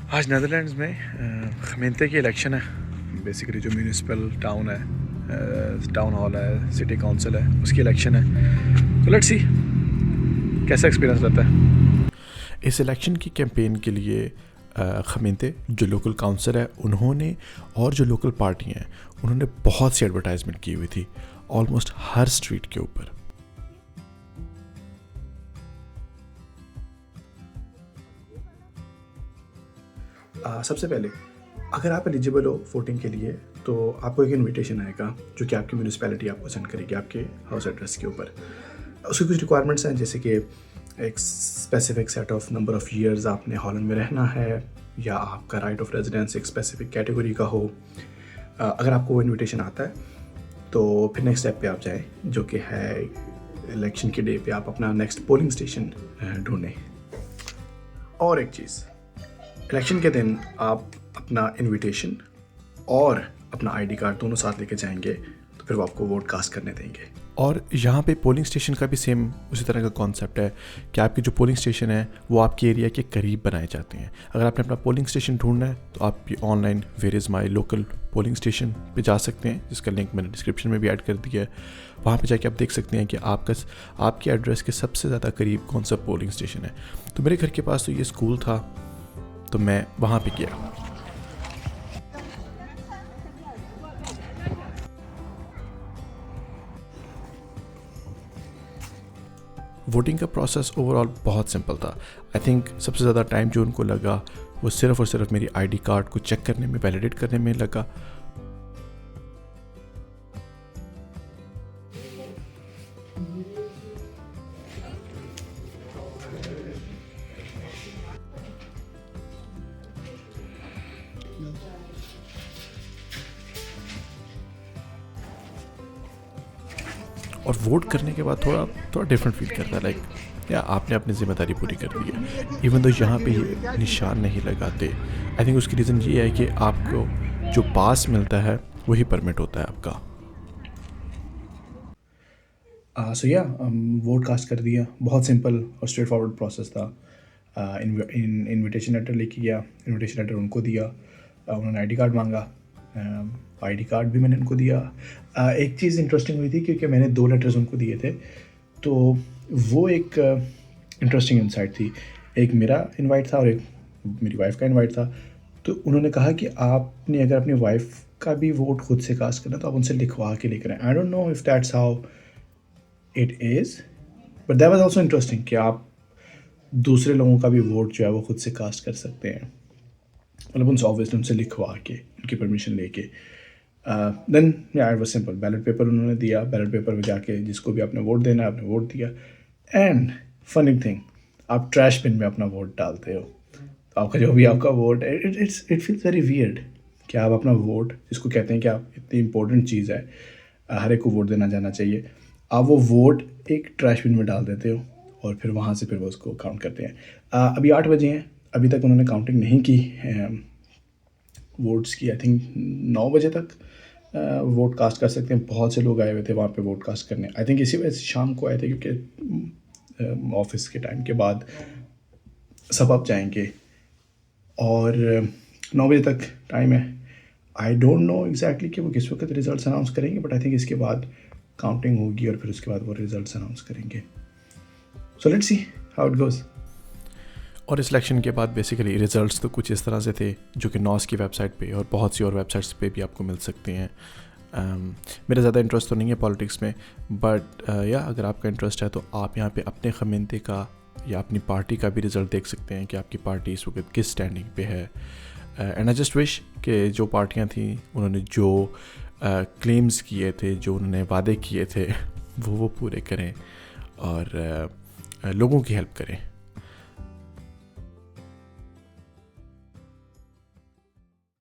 आज नीदरलैंड्स में खमेंते की इलेक्शन है। बेसिकली जो म्यूनिसिपल टाउन है, टाउन हॉल है, सिटी काउंसिल है, उसकी इलेक्शन है। तो लेट्स सी कैसा एक्सपीरियंस रहता है। इस इलेक्शन की कैंपेन के लिए खमेंते जो लोकल काउंसिल है उन्होंने और जो लोकल पार्टी हैं उन्होंने बहुत सी एडवर्टाइजमेंट की हुई थी ऑलमोस्ट हर स्ट्रीट के ऊपर। सबसे पहले अगर आप एलिजिबल हो वोटिंग के लिए तो आपको एक इनविटेशन आएगा जो कि आपकी म्यूनिसिपैलिटी आपको सेंड करेगी आपके हाउस एड्रेस के ऊपर। उसकी कुछ रिक्वायरमेंट्स हैं, जैसे कि एक specific set of number of years आपने हॉलैंड में रहना है, या आपका राइट ऑफ रेजिडेंस एक स्पेसिफिक कैटेगरी का हो। अगर आपको वो इनविटेशन आता है तो फिर नेक्स्ट स्टेप पे आप जाएँ, जो कि है इलेक्शन के डे पे आप अपना नेक्स्ट पोलिंग स्टेशन ढूंढें। और एक चीज़, इलेक्शन के दिन आप अपना इनविटेशन और अपना आईडी कार्ड दोनों साथ लेके जाएंगे तो फिर वो आपको वोट कास्ट करने देंगे। और यहाँ पे पोलिंग स्टेशन का भी सेम उसी तरह का कॉन्सेप्ट है कि आपकी जो पोलिंग स्टेशन है वो आपके एरिया के करीब बनाए जाते हैं। अगर आपने अपना पोलिंग स्टेशन ढूंढना है तो आप online where is my local polling station पे जा सकते हैं, जिसका लिंक मैंने डिस्क्रिप्शन में भी ऐड कर दिया है। वहाँ पे जाके आप देख सकते हैं कि आपके एड्रेस के सबसे ज़्यादा करीब कौन सा पोलिंग स्टेशन है। तो मेरे घर के पास तो ये स्कूल था तो मैं वहाँ पे गया। वोटिंग का प्रोसेस ओवरऑल बहुत सिंपल था। आई थिंक सबसे ज़्यादा टाइम जो उनको लगा वो सिर्फ़ और सिर्फ मेरी आईडी कार्ड को चेक करने में, वैलिडेट करने में लगा। और वोट करने के बाद थोड़ा डिफरेंट फील करता है, लाइक या आपने अपनी ज़िम्मेदारी पूरी कर दी है। इवन तो यहाँ पे ये निशान नहीं लगाते, आई थिंक उसकी रीज़न ये है कि आपको जो पास मिलता है वही परमिट होता है आपका। वोट कास्ट कर दिया। बहुत सिंपल और स्ट्रेट फॉरवर्ड प्रोसेस था। इनविटेशन लेटर लेके गया, इनविटेशन लेटर उनको दिया, उन्होंने आईडी कार्ड मांगा, आईडी कार्ड भी मैंने उनको दिया। एक चीज़ इंटरेस्टिंग हुई थी क्योंकि मैंने 2 लेटर्स उनको दिए थे, तो वो एक इंटरेस्टिंग इंसाइट थी। एक मेरा इनवाइट था और एक मेरी वाइफ का इनवाइट था। तो उन्होंने कहा कि आपने अगर अपनी वाइफ का भी वोट खुद से कास्ट करना तो आप उनसे लिखवा के लेकर आए। I don't know if that's how it is, but that was also interesting कि आप दूसरे लोगों का भी वोट जो है वो खुद से कास्ट कर सकते हैं, मतलब उनसे ऑब्वियसली उनसे लिखवा के, उनकी परमिशन लेके। Then it was simple. Ballot paper उन्होंने दिया, बैलेट पेपर में जाके जिसको भी आपने वोट देना है आपने वोट दिया। एंड फनी थिंग, आप ट्रैश बिन में अपना वोट डालते हो, तो आपका जो भी आपका वोट है, इट फील्स वेरी वियर्ड कि आप अपना वोट, जिसको कहते हैं कि आप इतनी इंपॉर्टेंट चीज़ है, हर एक को वोट देना जाना चाहिए, आप वो वोट एक ट्रैश बिन में डाल देते हो और फिर वहाँ से फिर वो उसको काउंट करते हैं। अभी 8 बजे हैं, अभी तक उन्होंने काउंटिंग नहीं की वोट्स की। आई थिंक 9 बजे तक वोट कास्ट कर सकते हैं। बहुत से लोग आए हुए थे वहाँ पे वोट कास्ट करने। आई थिंक इसी वजह से शाम को आए थे क्योंकि ऑफिस के टाइम के बाद सब अब जाएंगे और 9 बजे तक टाइम है। आई डोंट नो एग्जैक्टली कि वो किस वक्त रिजल्ट्स अनाउंस करेंगे, बट आई थिंक इसके बाद काउंटिंग होगी और फिर उसके बाद वो रिजल्ट्स अनाउंस करेंगे। So let's see how it goes. और इस इलेक्शन के बाद बेसिकली रिजल्ट्स तो कुछ इस तरह से थे जो कि नॉस की वेबसाइट पे और बहुत सी और वेबसाइट्स पे भी आपको मिल सकते हैं। मेरा ज़्यादा इंटरेस्ट तो नहीं है पॉलिटिक्स में, बट या अगर आपका इंटरेस्ट है तो आप यहाँ पे अपने खमेंते का या अपनी पार्टी का भी रिज़ल्ट देख सकते हैं कि आपकी पार्टी इस वक्त किस स्टैंडिंग पे है। एंड आई जस्ट विश कि जो पार्टियाँ थी उन्होंने जो क्लेम्स किए थे, जो उन्होंने वादे किए थे वो पूरे करें और लोगों की हेल्प करें।